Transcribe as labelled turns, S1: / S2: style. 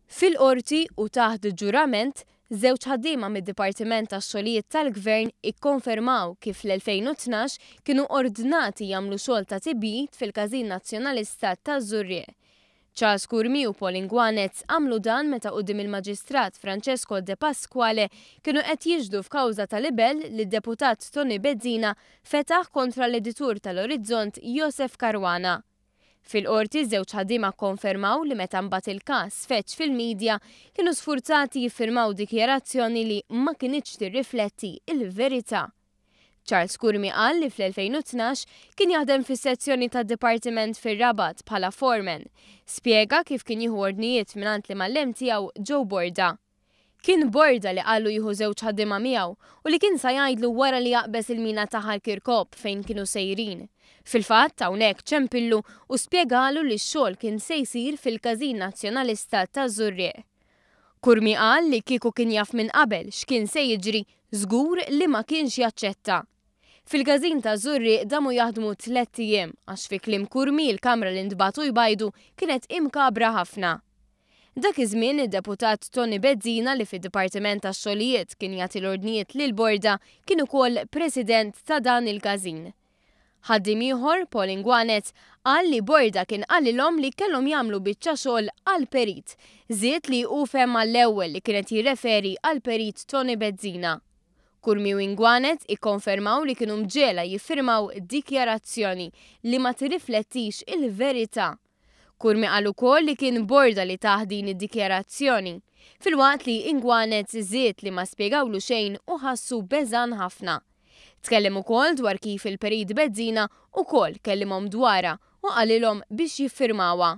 S1: Fil-Qorti u taħt ġurament, żewġ ħaddiema mid-Dipartiment tax-Xogħolijiet tal-Gvern ikkonfermaw kif fl-2012 kienu ordnati jagħmlu xogħol ta' tibjit fil-każin Nazzjonalista taż-Żurrieq. Charles Kurmi u Paul Ingwanez għamlu dan meta quddiem il-Maġistrat Francesco De Pasquale kienu qed jixhdu f'kawża ta' libell li d-deputat Toni Bezzina fetaħ kontra l-editur tal-Orizzont Joseph Caruana. Fil-Qorti żewġ ħaddiema kkonfermaw li meta mbagħad il-każ feċ fil-midja kienu sfurzati jiffirmaw dikjarazzjoni li ma kinitx tirrifletti il-verità. Charles Kurmi qal li fl-2012 kien jaħdem fis-sezzjoni tad-dipartiment fir-Rabat bħala foreman. Spjega kif kien jieħu ordnijiet mingħand li mallem tiegħu ġew borda. Kien borda li qalu jieħu żewġ ħaddiema miegħu u li kien sa jgħidlu wara li jaqbeż il-mina taħal kirkop fejn kienu sejrin. Fil-fatt hawnhekk ċempillu u spjegalu li x-xogħol kien se jsir fil-każin Nazzjonalista taż-Żurrieq. Kurmi qal li kieku kien jaf minn qabel x'kien se jiġri żgur li ma kienx jaċċetta. Fil-każin taż-Żurrieq damu jaħdmu 3 ijiem għax fi kliem Kurmi l-kamra li ntbagħtu jbajdu kienet imkabra ħafna. Dak iż-żmien id-deputat Toni Bezzina li fid-Dipartiment tax-Xogħolijiet kien jagħti l-ordnijiet lil borda kien ukoll president ta' dan il-każin. Ħaddiem ieħor, Paul Ingwanez, qal li borda kien qalilhom li kellhom jagħmlu biċċa xogħol għall-perit, żied li fhem mal-ewwel li kienet jirreferi għall-perit Toni Bezzina. Kurmi u Ingwanez ikkonfermaw li kienu mġiegħla jiffirmaw dikjarazzjoni li ma tirriflettix il-verità. Kurmi qal ukoll li kien borda li taħ din id-dikjarazzjoni, filwaqt li Ingwanez żied li ma spjegawlu xejn u ħassu beżan ħafna. Tkellem ukoll dwar kif il-perit Bezzina ukoll kellimhom dwarha u qalilhom biex jiffirmawha.